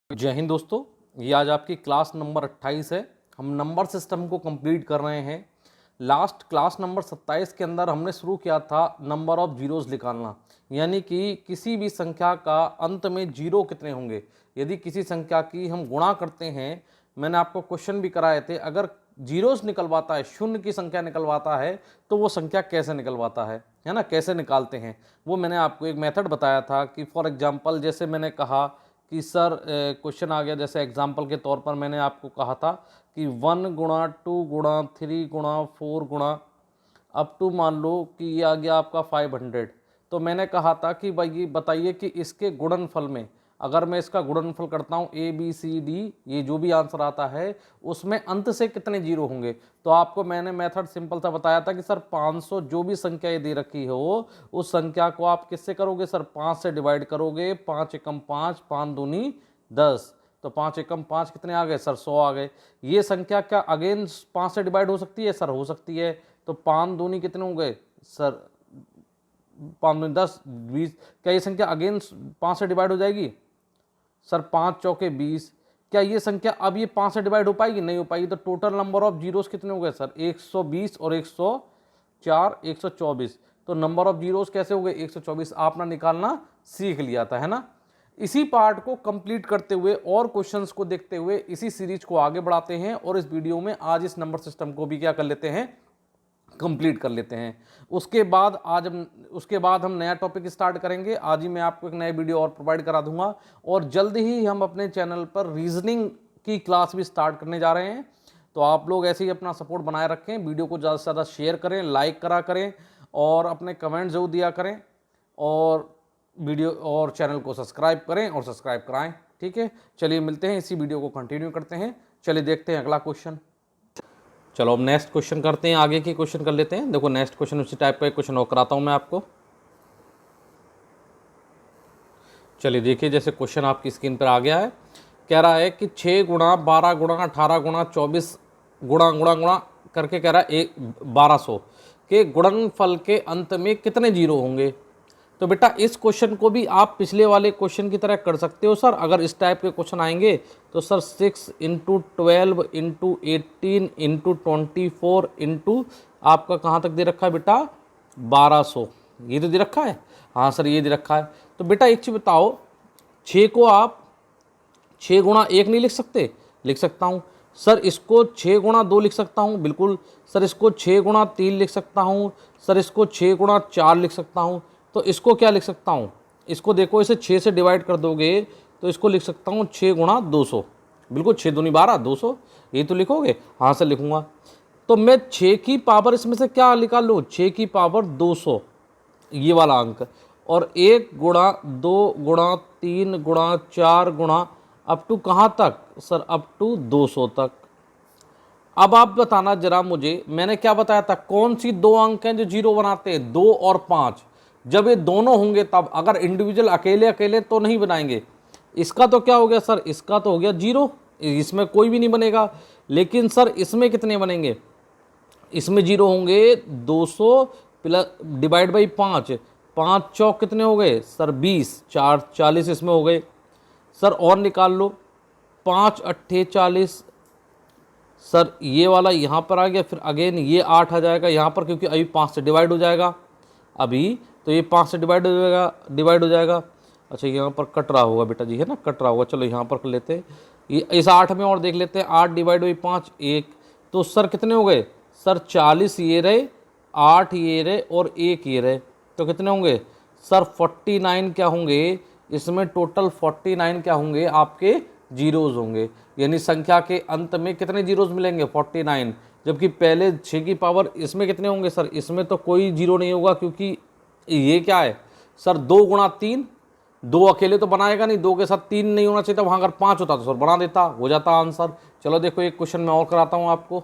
जय हिंद दोस्तों, ये आज आपकी क्लास नंबर 28 है। हम नंबर सिस्टम को कंप्लीट कर रहे हैं। लास्ट क्लास नंबर 27 के अंदर हमने शुरू किया था नंबर ऑफ जीरोस निकालना, यानी कि किसी भी संख्या का अंत में जीरो कितने होंगे। यदि किसी संख्या की हम गुणा करते हैं, मैंने आपको क्वेश्चन भी कराए थे, अगर जीरोस निकलवाता है, शून्य की संख्या निकलवाता है, तो वो संख्या कैसे निकलवाता है ना, कैसे निकालते हैं, वो मैंने आपको एक मेथड बताया था। कि फॉर एग्जांपल जैसे मैंने कहा कि सर क्वेश्चन आ गया, जैसे एग्जांपल के तौर पर मैंने आपको कहा था कि 1 गुणा 2 गुणा 3 गुणा 4 गुणा अप टू मान लो कि ये आ गया आपका 500। तो मैंने कहा था कि भाई ये बताइए कि इसके गुणनफल में, अगर मैं इसका गुणनफल करता हूँ ए बी सी डी, ये जो भी आंसर आता है उसमें अंत से कितने जीरो होंगे। तो आपको मैंने मेथड सिंपल सा बताया था कि सर 500 जो भी संख्या ये दे रखी हो, उस संख्या को आप किससे करोगे सर, 5 से डिवाइड करोगे। 5 एकम 5, 5 दूनी 10, तो 5 एकम 5 कितने आ गए सर, 100 आ गए। ये संख्या क्या अगेन 5 से डिवाइड हो सकती है सर, हो सकती है। तो 5 दूनी कितने हो गए सर, 5 दूनी 10, 20। क्या ये संख्या अगेन 5 से डिवाइड हो जाएगी सर, 5 चौके 20। क्या ये संख्या अब ये 5 से डिवाइड हो पाएगी, नहीं हो पाएगी। तो टोटल नंबर ऑफ जीरोस कितने हो गए सर, 120 और 104, 124। तो नंबर ऑफ जीरोस कैसे हो गए, 124। आपने निकालना सीख लिया था, है ना। इसी पार्ट को कंप्लीट करते हुए और क्वेश्चंस को देखते हुए इसी सीरीज को आगे बढ़ाते हैं, और इस वीडियो में आज इस नंबर सिस्टम को भी क्या कर लेते हैं, कंप्लीट कर लेते हैं। उसके बाद हम नया टॉपिक स्टार्ट करेंगे। आज ही मैं आपको एक नया वीडियो और प्रोवाइड करा दूंगा, और जल्द ही हम अपने चैनल पर रीजनिंग की क्लास भी स्टार्ट करने जा रहे हैं। तो आप लोग ऐसे ही अपना सपोर्ट बनाए रखें, वीडियो को ज़्यादा से ज़्यादा शेयर करें, लाइक करा करें, और अपने कमेंट जरूर दिया करें, और वीडियो और चैनल को सब्सक्राइब करें और सब्सक्राइब कराएं। ठीक है, चलिए मिलते हैं, इसी वीडियो को कंटिन्यू करते हैं। चलिए देखते हैं अगला क्वेश्चन। चलो अब नेक्स्ट क्वेश्चन करते हैं, आगे की क्वेश्चन कर लेते हैं। देखो नेक्स्ट क्वेश्चन उसी टाइप का एक क्वेश्चन और कराता हूं मैं आपको। चलिए देखिए, जैसे क्वेश्चन आपकी स्क्रीन पर आ गया है। कह रहा है कि 6 गुणा 12 गुणा 18 गुणा 24 गुणा गुणा गुणा करके कह रहा है 1200 के गुणनफल के अंत में कितने जीरो होंगे। तो बेटा इस क्वेश्चन को भी आप पिछले वाले क्वेश्चन की तरह कर सकते हो सर। अगर इस टाइप के क्वेश्चन आएंगे तो sir 6 into 12 into 18 into 24 into आपका कहाँ तक दे रखा है बेटा, 1200। ये तो दे रखा है, हाँ सर ये दे रखा है। तो बेटा एक चीज़ बताओ, 6 को आप 6 गुणा 1 नहीं लिख सकते, लिख सकता हूँ सर। इसको 6 गुणा 2 लिख सकता हूँ, बिल्कुल सर। इसको 6 गुणा 3 लिख सकता हूँ सर। इसको 6 गुणा 4 लिख सकता हूँ। तो इसको क्या लिख सकता हूँ, इसको देखो, इसे 6 से डिवाइड कर दोगे तो इसको लिख सकता हूँ 6 गुणा 200, बिल्कुल 6 दूनी 12, 200। ये तो लिखोगे, हाँ सर लिखूंगा। तो मैं 6 की पावर इसमें से क्या निकाल लूँ, 6 की पावर 200, ये वाला अंक, और 1 गुणा 2 गुणा 3 गुणा 4 गुणा अप टू कहाँ तक सर, अप टू 200 तक। अब आप बताना जरा मुझे, मैंने क्या बताया था, कौन सी दो अंक हैं जो जीरो बनाते हैं, 2 और 5। जब ये दोनों होंगे तब, अगर इंडिविजुअल अकेले अकेले तो नहीं बनाएंगे। इसका तो क्या हो गया सर, इसका तो हो गया जीरो, इसमें कोई भी नहीं बनेगा। लेकिन सर इसमें कितने बनेंगे, इसमें जीरो होंगे 200 प्लस डिवाइड बाई 5, 5 चौक कितने हो गए सर 20, 4 40 इसमें हो गए सर। और निकाल लो, 5 अट्ठे 40 सर, ये वाला यहाँ पर आ गया। फिर अगेन ये 8 आ जाएगा यहाँ पर, क्योंकि अभी 5 से डिवाइड हो जाएगा अभी, तो ये 5 से डिवाइड हो जाएगा। अच्छा यहाँ पर कट रहा होगा बेटा जी, है ना, कट रहा होगा। चलो यहाँ पर कर लेते हैं, ये इस 8 में और देख लेते हैं। 8 डिवाइड बाई 5 1, तो सर कितने हो गए सर, 40 ये रहे, 8 ये रहे, और 1 ये रहे, तो कितने होंगे सर 49 क्या होंगे इसमें, टोटल 49 क्या होंगे आपके जीरोज होंगे। यानी संख्या के अंत में कितने जीरोज मिलेंगे, 49। जबकि पहले 6 की पावर इसमें कितने होंगे सर, इसमें तो कोई जीरो नहीं होगा, क्योंकि ये क्या है सर, 2 गुणा 3, 2 अकेले तो बनाएगा नहीं, 2 के साथ 3 नहीं होना चाहिए था। वहाँ अगर 5 होता तो सर बना देता, हो जाता आंसर। चलो देखो एक क्वेश्चन मैं और कराता हूँ आपको।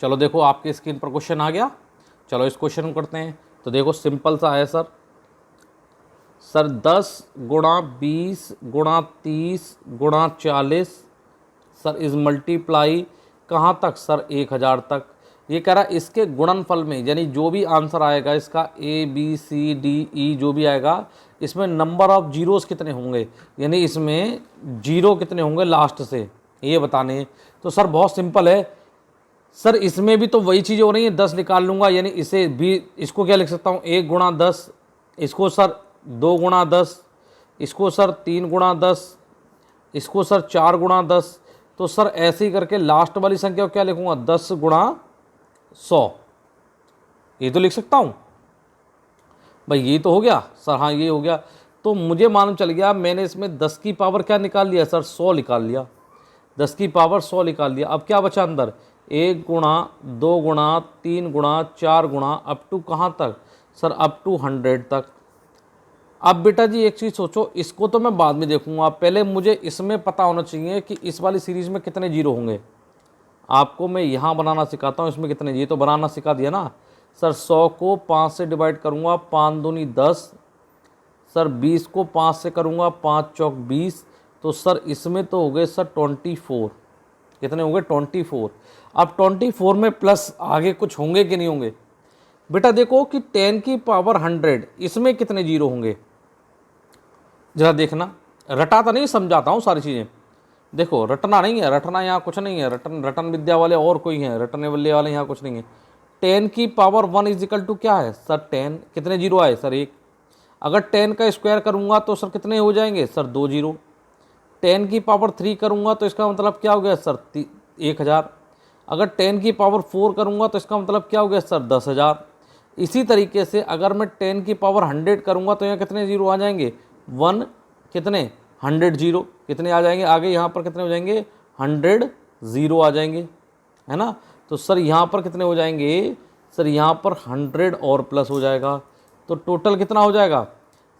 चलो देखो आपके स्क्रीन पर क्वेश्चन आ गया। चलो इस क्वेश्चन को करते हैं। तो देखो सिंपल सा है सर। सर 10 गुणा 20 गुणा 30 गुणा 40 सर इज मल्टीप्लाई कहाँ तक सर, 1000 तक। ये कह रहा है इसके गुणनफल में, यानी जो भी आंसर आएगा इसका A B C D E जो भी आएगा, इसमें नंबर ऑफ जीरोस कितने होंगे, यानी इसमें जीरो कितने होंगे लास्ट से, ये बताने हैं। तो सर बहुत सिंपल है सर, इसमें भी तो वही चीज़ हो रही है, 10 निकाल लूँगा, यानी इसे भी, इसको क्या लिख सकता हूँ 1 गुणा 10, इसको सर 2 गुणा 10, इसको सर 3 गुणा 10, इसको सर 4 गुणा 10। तो सर ऐसे ही करके लास्ट वाली संख्या को क्या लिखूंगा 10 गुणा 100, ये तो लिख सकता हूँ भाई, ये तो हो गया सर। हाँ ये हो गया। तो मुझे मालूम चल गया, मैंने इसमें 10 की पावर क्या निकाल लिया सर, 100 निकाल लिया, 10 की पावर 100 निकाल लिया। अब क्या बचा अंदर, 1 गुणा 2 गुणा 3 गुणा 4 गुणा अप टू कहाँ तक सर, अप टू 100 तक। अब बेटा जी एक चीज़ सोचो, इसको तो मैं बाद में देखूंगा, पहले मुझे इसमें पता होना चाहिए कि इस वाली सीरीज़ में कितने जीरो होंगे। आपको मैं यहाँ बनाना सिखाता हूँ, इसमें कितने, ये तो बनाना सिखा दिया ना सर। 100 को 5 से डिवाइड करूँगा, 5 दूनी 10, सर 20 को 5 से करूँगा, 5 चौक 20, तो सर इसमें तो हो गए सर 24, कितने हो गए 24। अब 24 में प्लस आगे कुछ होंगे कि नहीं होंगे बेटा, देखो कि 10 की पावर 100 इसमें कितने जीरो होंगे, जरा देखना। रटाता नहीं, समझाता हूँ सारी चीज़ें। देखो रटना नहीं है, रटना यहाँ कुछ नहीं है, रटन विद्या वाले और कोई हैं, रटने वाले यहाँ कुछ नहीं है। 10 की पावर 1 इज इक्वल टू क्या है सर 10, कितने जीरो आए सर 1। अगर 10 का स्क्वायर करूँगा तो सर कितने हो जाएंगे सर 2 जीरो। 10 की पावर 3 करूँगा तो इसका मतलब क्या हो गया सर 1000। अगर 10 की पावर 4 करूँगा तो इसका मतलब क्या हो गया सर 10,000। इसी तरीके से अगर मैं 10 की पावर 100 करूँगा तो यहाँ कितने जीरो आ जाएंगे, 1 कितने 100 जीरो, कितने आ जाएंगे आगे, यहाँ पर कितने हो जाएंगे 100 जीरो आ जाएंगे, है ना। तो सर यहाँ पर कितने हो जाएंगे सर, यहाँ पर 100 और प्लस हो जाएगा, तो टोटल कितना हो जाएगा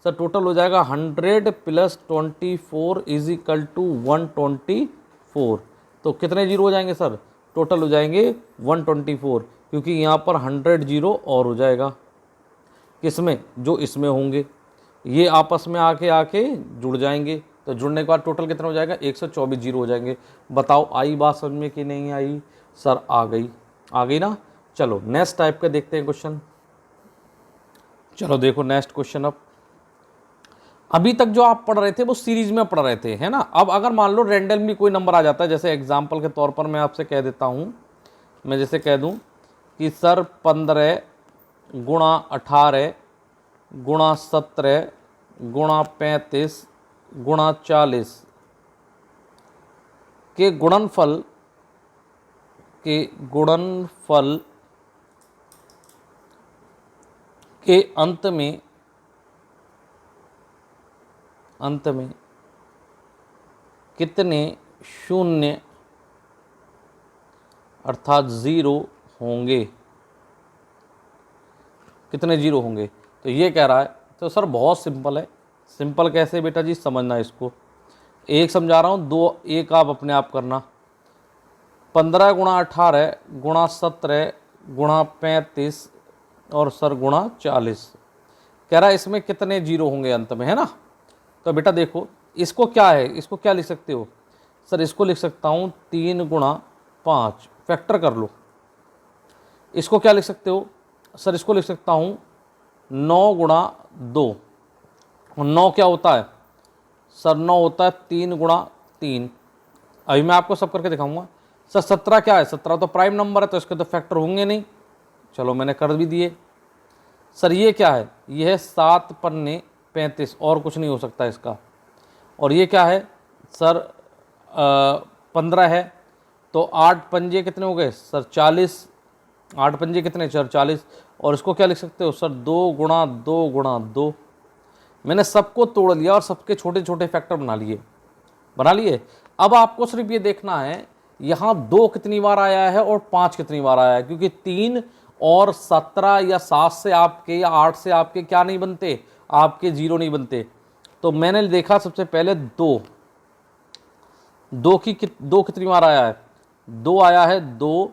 सर, टोटल हो जाएगा 100 प्लस 24 इज इक्वल टू 124। तो कितने जीरो हो जाएंगे सर, टोटल हो जाएंगे 124, क्योंकि यहाँ पर 100 जीरो और हो जाएगा, किसमें, जो इसमें होंगे, ये आपस में आके जुड़ जाएंगे। तो जुड़ने के बाद टोटल कितना हो जाएगा 124 जीरो हो जाएंगे। बताओ आई बात समझ में कि नहीं आई सर, आ गई ना। चलो नेक्स्ट टाइप का देखते हैं क्वेश्चन। चलो देखो नेक्स्ट क्वेश्चन। अब अभी तक जो आप पढ़ रहे थे वो सीरीज में पढ़ रहे थे, है ना। अब अगर मान लो रैंडमली कोई नंबर आ जाता है, जैसे एग्जांपल के तौर पर मैं आपसे कह देता हूँ, मैं जैसे कह दूँ कि सर 15 गुणा 18 गुणा 17 गुणा 35 गुणा 40 के गुणनफल के अंत में कितने शून्य अर्थात जीरो होंगे, कितने जीरो होंगे। तो ये कह रहा है, तो सर बहुत सिंपल है। सिंपल कैसे बेटा जी, समझना इसको, एक समझा रहा हूँ, दो एक आप अपने आप करना। 15 गुणा 18 गुणा 17 गुणा 35 और सर गुणा 40, कह रहा है इसमें कितने जीरो होंगे अंत में, है ना। तो बेटा देखो इसको क्या है, इसको क्या लिख सकते हो सर, इसको लिख सकता हूँ 3 गुणा 5, फैक्टर कर लो। इसको क्या लिख सकते हो सर, इसको लिख सकता हूँ 9 गुणा 2, और 9 क्या होता है सर, 9 होता है 3 गुणा 3। अभी मैं आपको सब करके दिखाऊंगा। सर 17 क्या है, 17 तो प्राइम नंबर है, तो इसके तो फैक्टर होंगे नहीं। चलो मैंने कर भी दिए। सर ये क्या है, ये है 7 पन्ने 35, और कुछ नहीं हो सकता इसका। और ये क्या है सर 15 है, तो 8 पंजे कितने हो गए सर 40, 8 पंजे कितने सर 40। और इसको क्या लिख सकते हो सर 2 गुणा 2 गुणा 2। मैंने सबको तोड़ लिया और सबके छोटे छोटे फैक्टर बना लिए। अब आपको सिर्फ ये देखना है यहाँ 2 कितनी बार आया है और 5 कितनी बार आया है, क्योंकि 3 और 17 या 7 से आपके या 8 से आपके क्या नहीं बनते, आपके जीरो नहीं बनते। तो मैंने देखा सबसे पहले 2 कितनी बार आया है, 2 आया है, 2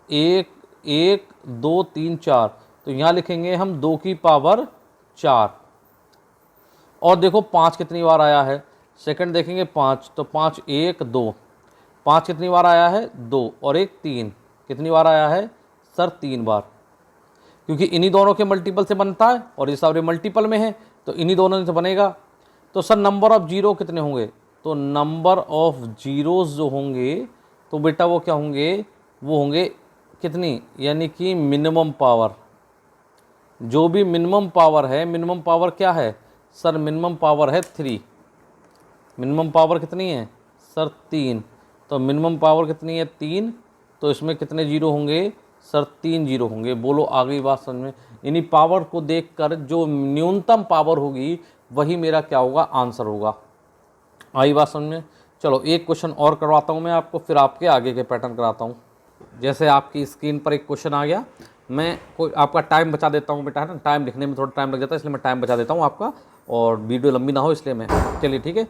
1 1 2 3 4, तो यहाँ लिखेंगे हम 2 की पावर 4। और देखो 5 कितनी बार आया है, सेकंड देखेंगे 5, तो 5 1 2, 5 कितनी बार आया है 2, और 1 3, कितनी बार आया है सर 3 बार। क्योंकि इन्हीं दोनों के मल्टीपल से बनता है और ये सारे मल्टीपल में है तो इन्हीं दोनों से बनेगा। तो सर नंबर ऑफ जीरो कितने होंगे, तो नंबर ऑफ जीरोज जो होंगे तो बेटा वो क्या होंगे, वो होंगे कितनी, यानी कि मिनिमम पावर। जो भी मिनिमम पावर है, मिनिमम पावर क्या है सर, मिनिमम पावर है 3। मिनिमम पावर कितनी है सर 3, तो मिनिमम पावर कितनी है 3, तो इसमें कितने जीरो होंगे सर 3 जीरो होंगे। बोलो आ गई बात समझ में। इन्हीं पावर को देखकर जो न्यूनतम पावर होगी वही मेरा क्या होगा, आंसर होगा। आई बात समझ में। चलो एक क्वेश्चन और करवाता हूँ मैं आपको, फिर आपके आगे के पैटर्न कराता हूँ। जैसे आपकी स्क्रीन पर एक क्वेश्चन आ गया, मैं कोई आपका टाइम बचा देता हूँ बेटा, है ना, टाइम लिखने में थोड़ा टाइम लग जाता है इसलिए मैं टाइम बचा देता हूँ आपका, और वीडियो लंबी ना हो इसलिए मैं, चलिए ठीक है।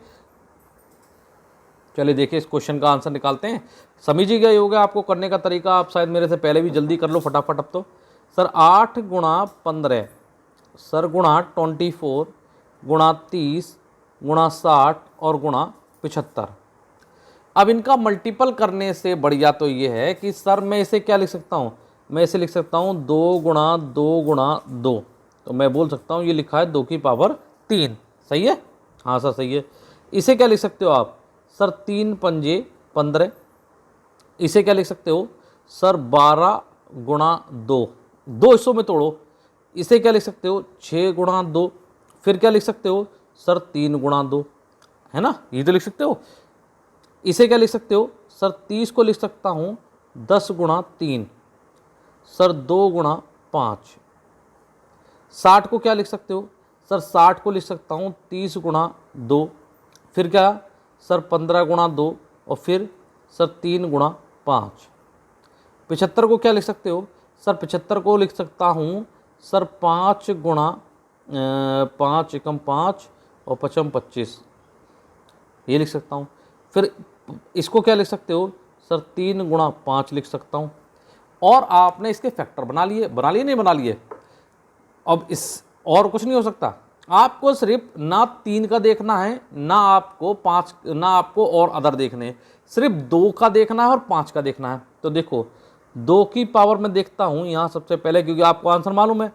चलिए देखिए इस क्वेश्चन का आंसर निकालते हैं। समझ ही गए होगा आपको करने का तरीका, आप शायद मेरे से पहले भी, जल्दी कर लो फटाफट अब तो। सर 8 गुणा 15 सर गुणा 24 गुणा 30 गुणा 60 और गुणा 75। अब इनका मल्टीपल करने से बढ़िया तो ये है कि सर मैं इसे क्या लिख सकता हूँ, मैं इसे लिख सकता हूँ 2 गुणा 2 गुणा 2, तो मैं बोल सकता हूँ ये लिखा है 2 की पावर 3। सही है, हाँ सर सही है। इसे क्या लिख सकते हो आप सर 3 पंजे 15। इसे क्या लिख सकते हो सर 12 गुणा 2, 2 हिस्सों में तोड़ो। इसे क्या लिख सकते हो 6 गुणा 2। फिर क्या लिख सकते हो सर 3 गुणा 2, है ना, ये तो लिख सकते हो। इसे क्या लिख सकते हो सर 30 को लिख सकता हूँ 10 गुणा 3 सर 2 गुणा 5। 60 को क्या लिख सकते हो सर 60 को लिख सकता हूँ 30 गुणा 2। फिर क्या सर 15 गुणा 2 और फिर सर 3 गुणा 5। 75 को क्या लिख सकते हो सर 75 को लिख सकता हूँ सर 5 गुणा 5 एकम 5 और पचम 25, ये लिख सकता हूँ। फिर इसको क्या लिख सकते हो सर 3 गुणा 5 लिख सकता हूँ। और आपने इसके फैक्टर बना लिए, नहीं बना लिए। अब इस और कुछ नहीं हो सकता, आपको सिर्फ ना 3 का देखना है, ना आपको 5, ना आपको और अदर देखने हैं, सिर्फ 2 का देखना है और 5 का देखना है। तो देखो 2 की पावर में देखता हूँ यहाँ सबसे पहले, क्योंकि आपको आंसर मालूम है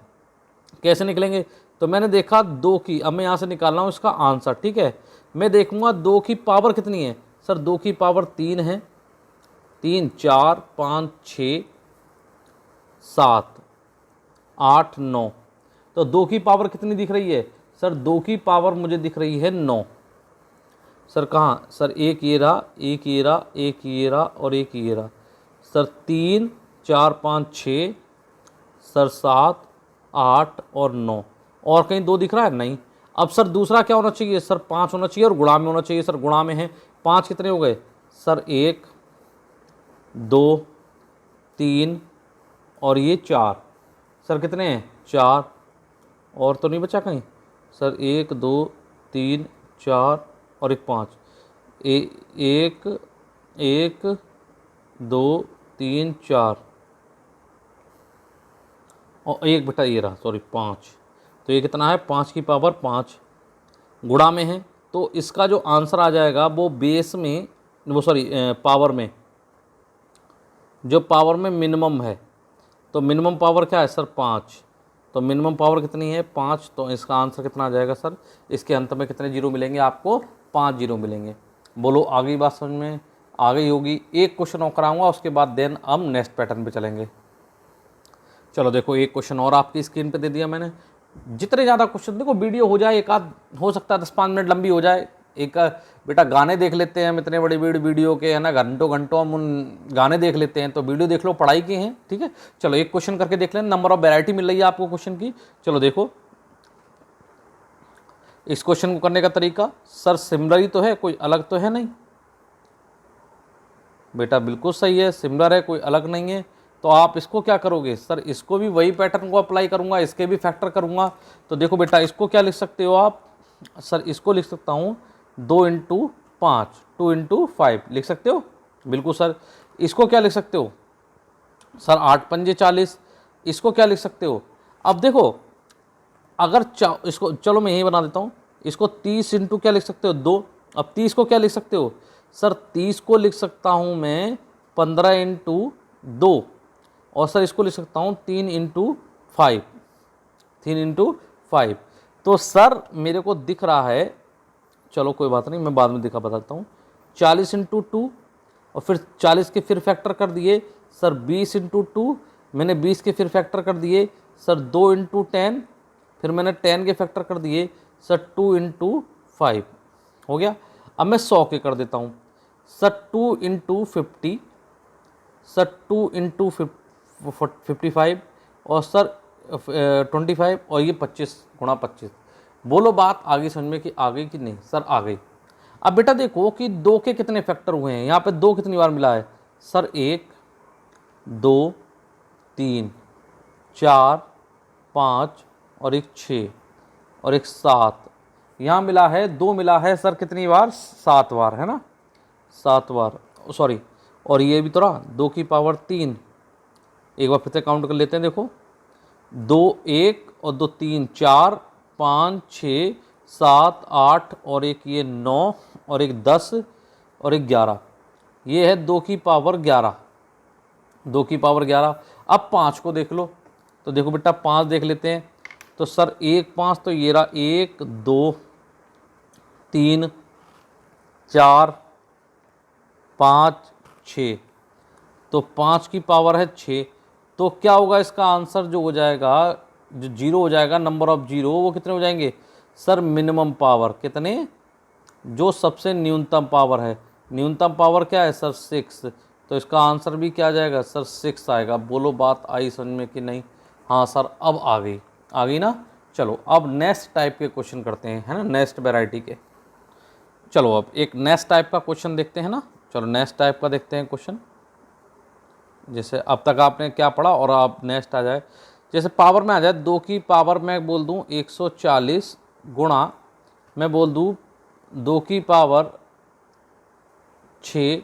कैसे निकलेंगे। तो मैंने देखा 2 की, अब मैं यहाँ से निकाल रहा हूँ इसका आंसर, ठीक है। मैं देखूंगा 2 की पावर कितनी है सर, 2 की पावर 3 है, 3 4 5 6 7 8 9, तो 2 की पावर कितनी दिख रही है सर, 2 की पावर मुझे दिख रही है 9। सर कहाँ सर, एक ये रहा, एक ये रहा, एक ये रहा और एक ये रहा। सर 3 4 5 6 सर 7 8 और 9, और कहीं 2 दिख रहा है नहीं। अब सर दूसरा क्या होना चाहिए सर, 5 होना चाहिए और गुणा में होना चाहिए। सर गुणा में है 5, कितने हो गए सर 1 2 3 और ये 4, सर कितने हैं 4, और तो नहीं बचा कहीं सर, 1 2 3 4 और एक 5, 1 1 2 3 4 और एक बेटा ये रहा, सॉरी 5, तो ये कितना है 5 की पावर 5 गुणा में है। तो इसका जो आंसर आ जाएगा वो बेस में, वो सॉरी पावर में, जो पावर में मिनिमम है, तो मिनिमम पावर क्या है सर 5, तो मिनिमम पावर कितनी है 5, तो इसका आंसर कितना आ जाएगा सर, इसके अंत में कितने जीरो मिलेंगे आपको, 5 जीरो मिलेंगे। बोलो आ गई बात समझ में, आ गई होगी। एक क्वेश्चन और कराऊंगा उसके बाद देन हम नेक्स्ट पैटर्न पे चलेंगे। चलो देखो एक क्वेश्चन और आपकी स्क्रीन पे दे दिया मैंने। जितने ज़्यादा क्वेश्चन, देखो वीडियो हो जाए एक आध, हो सकता है 10-5 मिनट लंबी हो जाए, एक बेटा गाने देख लेते हैं हम, इतने बड़े वीडियो के, है ना, घंटों घंटों हम उन गाने देख लेते हैं, तो वीडियो देख लो, पढ़ाई की है, ठीक है। चलो एक क्वेश्चन करके देख लें, नंबर ऑफ वैरायटी मिल रही है आपको क्वेश्चन की। चलो देखो इस क्वेश्चन को करने का तरीका, सर सिमिलर ही तो है, कोई अलग तो है नहीं। बेटा बिल्कुल सही है, सिमिलर है, कोई अलग नहीं है। तो आप इसको क्या करोगे सर, इसको भी वही पैटर्न को अप्लाई करूंगा, इसके भी फैक्टर करूंगा। तो देखो बेटा इसको क्या लिख सकते हो आप सर, इसको लिख सकता हूँ 2 × 5, 2 × 5 लिख सकते हो, बिल्कुल सर। इसको क्या लिख सकते हो सर 8 पंजे 40, इसको क्या लिख सकते हो। अब देखो अगर इसको, चलो मैं यही बना देता हूँ, इसको 30 × क्या लिख सकते हो 2। अब 30 को क्या लिख सकते हो सर, 30 को लिख सकता हूँ मैं 15 × 2, और सर इसको लिख सकता हूँ 3 × 5, 3 इंटू 5। तो सर मेरे को दिख रहा है, चलो कोई बात नहीं, मैं बाद में दिखा बताता हूँ। 40 इंटू 2 और फिर 40 के फिर फैक्टर कर दिए सर 20 इंटू 2, मैंने 20 के फिर फैक्टर कर दिए सर 2 इंटू 10, फिर मैंने 10 के फैक्टर कर दिए सर 2 इंटू 5, हो गया। अब मैं 100 के कर देता हूँ सर 2 इंटू 50, सर 2 इंटू 55 और सर 25 और ये 25 गुणा 25। बोलो बात आगे समझ में कि आ गई कि नहीं? सर आ गई। अब बेटा देखो कि 2 के कितने फैक्टर हुए हैं, यहाँ पे 2 कितनी बार मिला है सर? 1 2 3 4 5 और एक 6 और एक 7, यहाँ मिला है 2 मिला है सर कितनी बार? 7 बार, है ना, 7 बार, सॉरी। और ये भी तो रहा 2 की पावर 3, एक बार फिर से काउंट कर लेते हैं। देखो 2 1 और 2 3 4 5 6 7 8 और एक ये 9 और एक 10 और एक 11, ये है 2 की पावर 11, 2 की पावर 11। अब 5 को देख लो, तो देखो बेटा 5 देख लेते हैं। तो सर 1 5 तो ये रहा 1 2 3 4 5 6, तो 5 की पावर है 6। तो क्या होगा इसका आंसर जो हो जाएगा, जो जीरो हो जाएगा, नंबर ऑफ जीरो, वो कितने हो जाएंगे सर? मिनिमम पावर कितने? जो सबसे न्यूनतम पावर है, न्यूनतम पावर क्या है सर? 6। तो इसका आंसर भी क्या आ जाएगा सर? 6 आएगा। बोलो बात आई समझ में कि नहीं? हाँ सर अब आ गई, आ गई ना। चलो अब नेक्स्ट टाइप के क्वेश्चन करते हैं, है ना, नेक्स्ट वैरायटी के। चलो अब एक नेक्स्ट टाइप का क्वेश्चन देखते हैं ना। चलो नेक्स्ट टाइप का देखते हैं क्वेश्चन। जैसे अब तक आपने क्या पढ़ा और आप नेक्स्ट आ जाए, जैसे पावर में आ जाए 2 की पावर मैं बोल दूं 140 गुणा, मैं बोल दूं 2 की पावर 6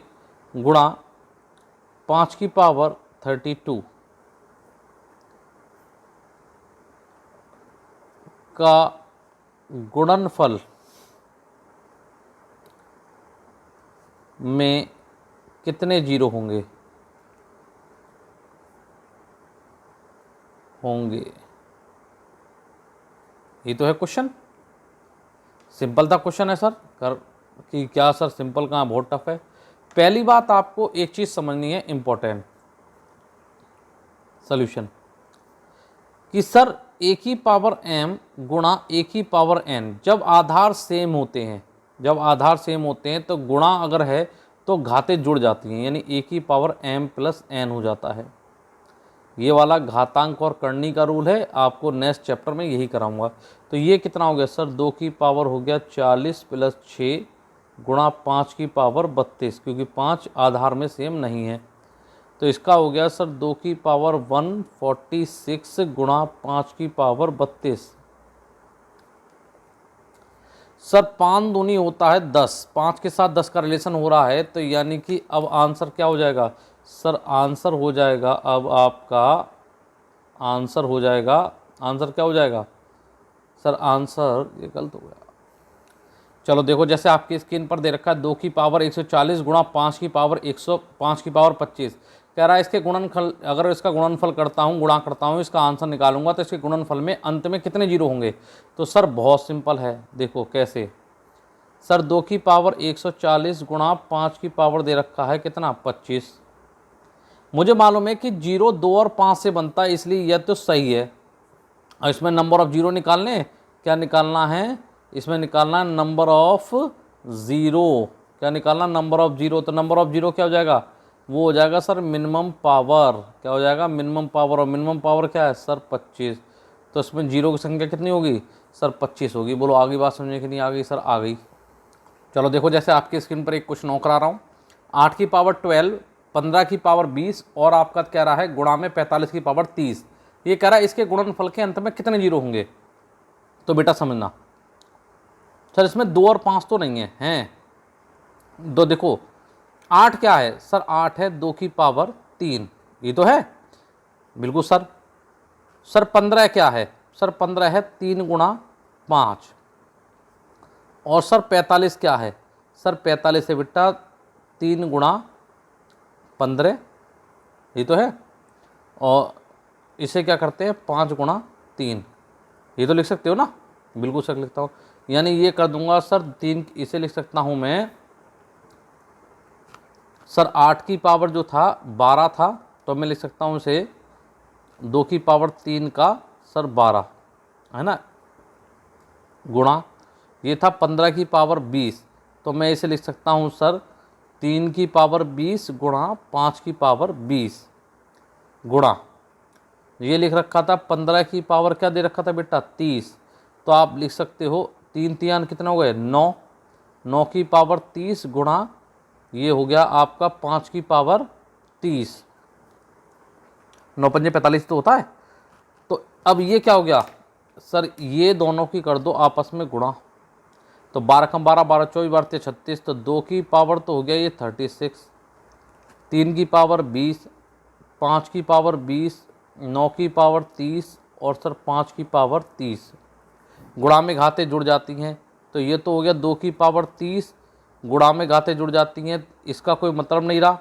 गुणा 5 की पावर 32 का गुणनफल में कितने जीरो होंगे? ये तो है क्वेश्चन, सिंपल था क्वेश्चन है सर। कर कि क्या सर सिंपल कहाँ, बहुत टफ है। पहली बात आपको एक चीज़ समझनी है इम्पोर्टेंट, सॉल्यूशन, कि सर ए की पावर m गुणा ए की पावर n, जब आधार सेम होते हैं, जब आधार सेम होते हैं तो गुणा अगर है तो घातें जुड़ जाती हैं, यानी ए की पावर m प्लस n हो जाता है। ये वाला घातांक और करनी का रूल है, आपको नेक्स्ट चैप्टर में यही कराऊंगा। तो ये कितना हो गया सर? 2 की पावर हो गया 40 प्लस 6 गुणा 5 की पावर 32, क्योंकि 5 आधार में सेम नहीं है। तो इसका हो गया सर 2 की पावर 146 गुणा 5 की पावर 32। सर 5 दूनी होता है 10, 5 के साथ 10 का रिलेशन हो रहा है, तो यानी कि अब आंसर क्या हो जाएगा सर? आंसर हो जाएगा अब आपका, आंसर हो जाएगा, आंसर क्या हो जाएगा सर? आंसर ये गलत हो गया। चलो देखो जैसे आपकी स्क्रीन पर दे रखा है 2 की पावर 140 गुणा 5 की पावर 105 की पावर 25, कह रहा है इसके गुणनफल, अगर इसका गुणनफल करता हूँ, गुणा करता हूँ, इसका आंसर निकालूंगा तो इसके गुणनफल में अंत में कितने जीरो होंगे? तो सर बहुत सिंपल है, देखो कैसे सर। 2 की पावर 140 गुणा 5 की पावर दे रखा है कितना? 25। मुझे मालूम है कि जीरो 2 और 5 से बनता है, इसलिए यह तो सही है। और इसमें नंबर ऑफ जीरो निकालने, क्या निकालना है इसमें? निकालना है नंबर ऑफ ज़ीरो। क्या निकालना? Number of zero. तो नंबर ऑफ जीरो क्या हो जाएगा? वो हो जाएगा सर मिनिमम पावर। क्या हो जाएगा? Minimum power. और मिनिमम पावर क्या है सर? 25। तो इसमें जीरो की संख्या कितनी होगी सर? 25 होगी। बोलो आगे बात समझने की नहीं आ गई सर? आ गई। चलो देखो जैसे आपकी स्क्रीन पर एक क्वेश्चन और करा रहा हूँ। 8 की पावर 12, 15 की पावर 20 और आपका कह रहा है गुणा में 45 की पावर 30। ये कह रहा है इसके गुणनफल के अंत में कितने जीरो होंगे? तो बेटा समझना सर, इसमें 2 और 5 तो नहीं है, हैं दो। देखो 8 क्या है सर? 8 है 2 की पावर 3, ये तो है बिल्कुल सर। सर 15 क्या है सर? 15 है 3 गुणा 5। और सर 45 क्या है सर? 45 है बेटा 3 गुणा 15, ये तो है। और इसे क्या करते हैं 5 गुणा 3, ये तो लिख सकते हो ना, बिल्कुल सही लिखता हूँ। यानी ये कर दूंगा सर 3, इसे लिख सकता हूँ मैं सर 8 की पावर जो था 12 था, तो मैं लिख सकता हूँ इसे 2 की पावर 3 का सर 12 है ना, गुणा ये था 15 की पावर 20, तो मैं इसे लिख सकता हूँ सर 3 की पावर 20 गुणा 5 की पावर 20 गुणा ये लिख रखा था 15 की पावर क्या दे रखा था बेटा 30, तो आप लिख सकते हो 3 3 कितना हो गए 9, 9 की पावर 30 गुणा ये हो गया आपका 5 की पावर 30, 9 पंजे 45 तो होता है। तो अब ये क्या हो गया सर, ये दोनों की कर दो आपस में गुणा, तो 12 कम 12 12 24 12 36, तो 2 की पावर तो हो गया ये 36, 3 की पावर 20, 5 की पावर 20, 9 की पावर 30 और सर 5 की पावर 30, गुणा में घातें जुड़ जाती हैं, तो ये तो हो गया 2 की पावर 30, गुणा में घातें जुड़ जाती हैं, इसका कोई मतलब नहीं रहा।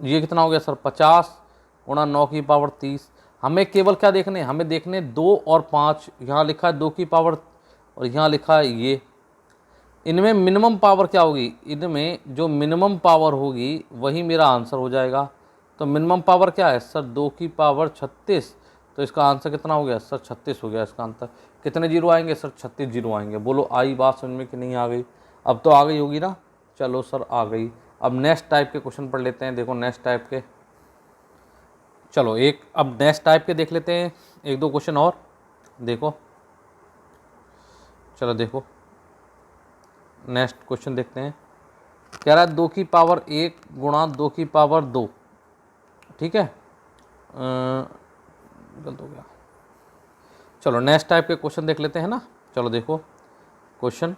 ये कितना हो गया सर 50 गुणा 9 की पावर 30। हमें केवल क्या देखने, हमें देखने 2 और 5, यहाँ लिखा है 2 की पावर और यहाँ लिखा है ये, इनमें मिनिमम पावर क्या होगी, इनमें जो मिनिमम पावर होगी वही मेरा आंसर हो जाएगा। तो मिनिमम पावर क्या है सर 2 की पावर 36, तो इसका आंसर कितना हो गया सर 36 हो गया इसका आंसर। कितने जीरो आएंगे सर 36 जीरो आएंगे। बोलो आई बात समझ में कि नहीं आ गई? अब तो आ गई होगी ना, चलो सर आ गई। अब नेक्स्ट टाइप के क्वेश्चन पढ़ लेते हैं। देखो नेक्स्ट टाइप के, चलो अब नेक्स्ट टाइप के देख लेते हैं, 1 2 क्वेश्चन और देखो। चलो देखो नेक्स्ट क्वेश्चन देखते हैं। कह रहा है 2 की पावर 1 गुणा 2 की पावर 2, ठीक है, गलत हो गया। चलो नेक्स्ट टाइप के क्वेश्चन देख लेते हैं ना। चलो देखो क्वेश्चन,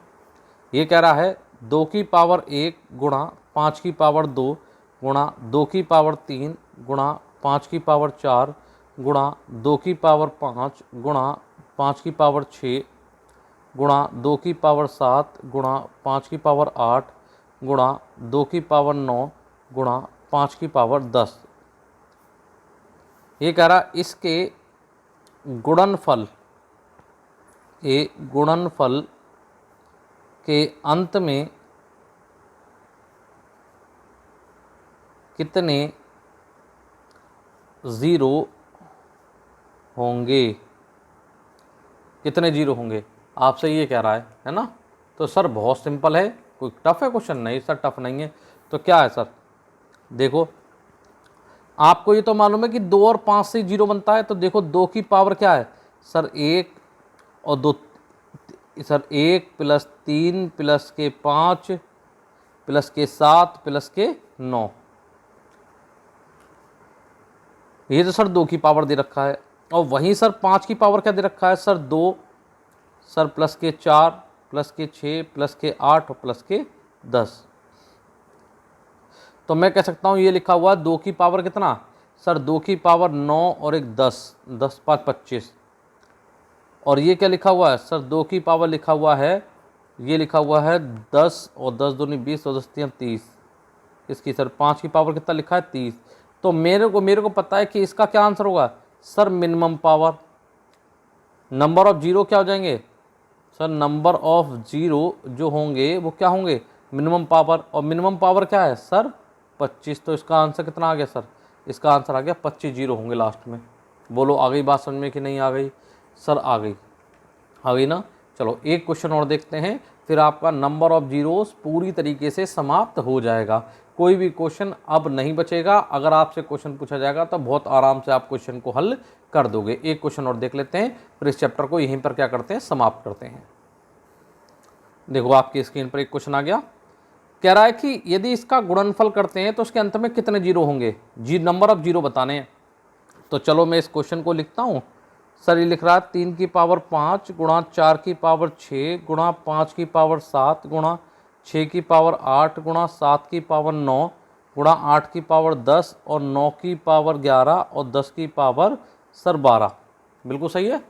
ये कह रहा है 2 की पावर 1 गुणा 5 की पावर 2 गुणा 2 की पावर 3 गुणा 5 की पावर 4 गुणा 2 की पावर 5 गुणा 5 की पावर 6 गुणा 2 की पावर 7 गुणा 5 की पावर 8 गुणा 2 की पावर 9 गुणा 5 की पावर 10। ये कह रहा इसके गुणनफल के अंत में कितने ज़ीरो होंगे, कितने जीरो होंगे, आपसे ये कह रहा है ना। तो सर बहुत सिंपल है, कोई टफ है क्वेश्चन? नहीं सर टफ नहीं है। तो क्या है सर, देखो आपको ये तो मालूम है कि 2 और 5 से जीरो बनता है। तो देखो 2 की पावर क्या है सर 1 और 2 सर 1 प्लस 3 प्लस के 5 प्लस के 7 प्लस के 9, ये तो सर 2 की पावर दे रखा है। और वहीं सर 5 की पावर क्या दे रखा है सर 2 सर प्लस के 4 प्लस के 6 प्लस के 8 और प्लस के 10। तो मैं कह सकता हूँ ये लिखा हुआ 2 की पावर कितना सर 2 की पावर 9 और एक 10, 10 5 25। और ये क्या लिखा हुआ है सर 2 की पावर लिखा हुआ है, ये लिखा हुआ है 10 और 10 दूनी 20 और 10 3 30। इसकी सर 5 की पावर कितना लिखा है 30। तो मेरे को पता है कि इसका क्या आंसर होगा sir minimum power. Number of zero क्या हो जाएंगे सर, नंबर ऑफ जीरो जो होंगे वो क्या होंगे मिनिमम पावर। और मिनिमम पावर क्या है सर 25। तो इसका आंसर कितना आ गया सर, इसका आंसर आ गया 25 जीरो होंगे लास्ट में। बोलो आ गई बात समझ में कि नहीं आ गई? सर आ गई ना। चलो एक क्वेश्चन और देखते हैं, फिर आपका नंबर ऑफ जीरोस पूरी तरीके से समाप्त हो जाएगा। कोई भी क्वेश्चन अब नहीं बचेगा। अगर आपसे क्वेश्चन पूछा जाएगा तो बहुत आराम से आप क्वेश्चन को हल कर दोगे। एक क्वेश्चन और देख लेते हैं, फिर इस चैप्टर को यहीं पर क्या करते हैं समाप्त करते हैं। देखो आपकी स्क्रीन पर एक क्वेश्चन आ गया, कह रहा है कि यदि इसका गुणनफल करते हैं तो उसके अंत में कितने जीरो होंगे, नंबर ऑफ जीरो बताने हैं। तो चलो मैं इस क्वेश्चन को लिखता हूँ। सर ये लिख रहा है 3 की पावर 5 गुणा 4 की पावर 6 गुणा 5 की पावर 7 गुणा 6 की पावर 8 गुणा 7 की पावर 9 गुणा 8 की पावर 10 और 9 की पावर 11 और 10 की पावर सर 12। बिल्कुल सही है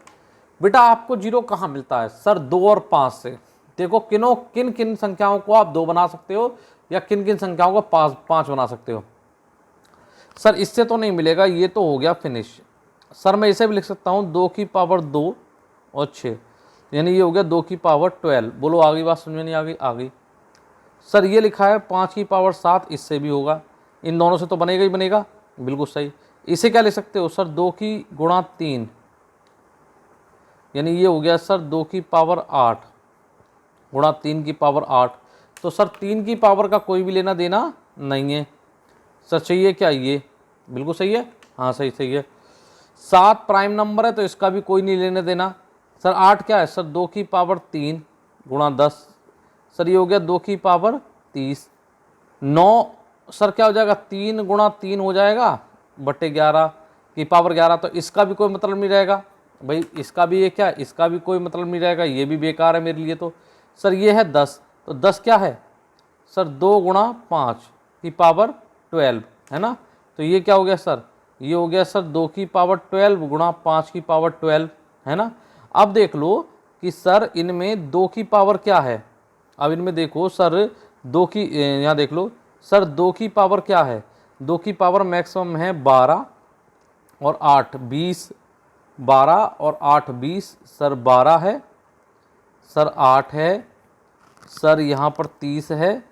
बेटा। आपको जीरो कहाँ मिलता है सर 2 और 5 से। देखो किन किन संख्याओं को आप 2 बना सकते हो या किन किन संख्याओं को 5 बना सकते हो। सर इससे तो नहीं मिलेगा, ये तो हो गया फिनिश। सर मैं इसे भी लिख सकता हूँ 2 की पावर 2 और 6, यानी ये हो गया 2 की पावर 12। बोलो आ गई बात, समझ में नहीं आ गई? आ गई। सर ये लिखा है 5 की पावर 7, इससे भी होगा, इन दोनों से तो बनेगा ही बनेगा, बिल्कुल सही। इसे क्या लिख सकते हो सर 2 की गुणा 3, यानी ये हो गया सर 2 की पावर 8 गुणा 3 की पावर 8। तो सर 3 की पावर का कोई भी लेना देना नहीं है। सर चाहिए क्या ये? बिल्कुल सही है, हाँ सही सही है। 7 प्राइम नंबर है तो इसका भी कोई नहीं लेने देना। सर 8 क्या है? सर 2 की पावर 3 गुणा 10, सर ये हो गया 2 की पावर 30। 9 सर क्या हो जाएगा? 3 गुणा 3 हो जाएगा बटे 11 की पावर 11, तो इसका भी कोई मतलब नहीं रहेगा भाई, इसका भी ये क्या है, इसका भी कोई मतलब नहीं रहेगा, ये भी बेकार है मेरे लिए। तो सर ये है 10, तो 10 क्या है सर? 2 गुणा 5 की पावर 12 है ना। तो ये क्या हो गया सर? ये हो गया सर 2 की पावर 12 गुणा 5 की पावर 12 है ना। अब देख लो कि सर इनमें 2 की पावर क्या है। अब इनमें देखो सर 2 की, यहाँ देख लो सर 2 की पावर क्या है? 2 की पावर मैक्सिमम है 12 और 8 20, 12 और 8 20, सर 12 है, सर 8 है, सर यहाँ पर 30 है,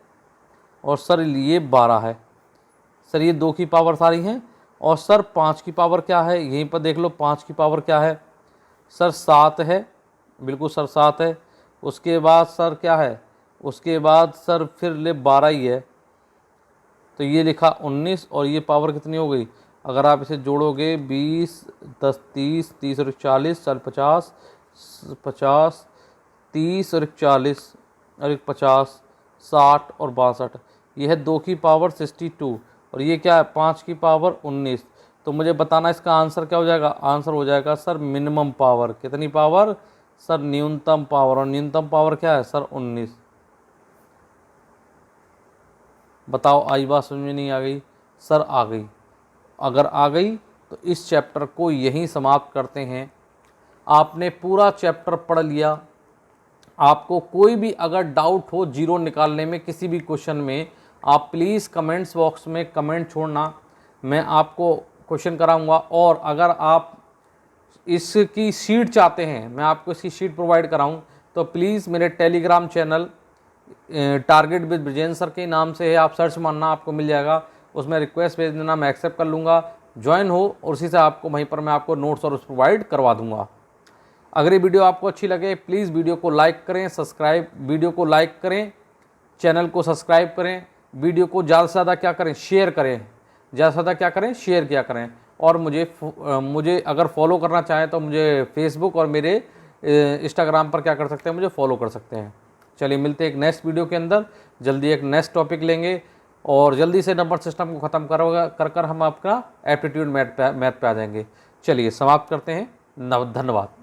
और सर ये 12 है। सर ये 2 की पावर सारी हैं। और सर 5 की पावर क्या है? यहीं पर देख लो 5 की पावर क्या है सर? 7 है, बिल्कुल सर 7 है। उसके बाद सर क्या है? उसके बाद सर फिर ले 12 ही है, तो ये लिखा 19, और ये पावर कितनी हो गई? अगर आप इसे जोड़ोगे 20 10 30 30 और 40, सर 50 50 30 और 40 और 50 60 और 62, ये है 2 की पावर 62, और ये क्या है? 5 की पावर 19। तो मुझे बताना इसका आंसर क्या हो जाएगा? आंसर हो जाएगा सर मिनिमम पावर। कितनी पावर सर? न्यूनतम पावर, और न्यूनतम पावर क्या है सर? 19। बताओ आई बात समझ में नहीं आ गई? सर आ गई। अगर आ गई तो इस चैप्टर को यहीं समाप्त करते हैं। आपने पूरा चैप्टर पढ़ लिया। आपको कोई भी अगर डाउट हो जीरो निकालने में किसी भी क्वेश्चन में, आप प्लीज़ कमेंट्स बॉक्स में कमेंट छोड़ना, मैं आपको क्वेश्चन कराऊंगा। और अगर आप इसकी शीट चाहते हैं, मैं आपको इसकी शीट प्रोवाइड कराऊं, तो प्लीज़ मेरे Telegram channel target with Brijen sir के नाम से है, आप सर्च मारना आपको मिल जाएगा, उसमें रिक्वेस्ट भेज देना, मैं एक्सेप्ट कर लूँगा, ज्वाइन हो, और उसी से आपको वहीं पर मैं आपको नोट्स और उस प्रोवाइड करवा दूँगा। अगर ये वीडियो आपको अच्छी लगे प्लीज़ वीडियो को लाइक करें, वीडियो को लाइक करें, चैनल को सब्सक्राइब करें, वीडियो को ज़्यादा से ज़्यादा क्या करें? शेयर करें, ज़्यादा से ज़्यादा क्या करें? शेयर किया करें। और मुझे अगर फॉलो करना चाहें तो मुझे फेसबुक और मेरे इंस्टाग्राम पर क्या कर सकते हैं? मुझे फॉलो कर सकते हैं। चलिए मिलते हैं एक नेक्स्ट वीडियो के अंदर, जल्दी एक नेक्स्ट टॉपिक लेंगे, और जल्दी से नंबर सिस्टम को ख़त्म कर हम आपका एप्टीट्यूड मैथ पे आ जाएंगे। चलिए समाप्त करते हैं। धन्यवाद।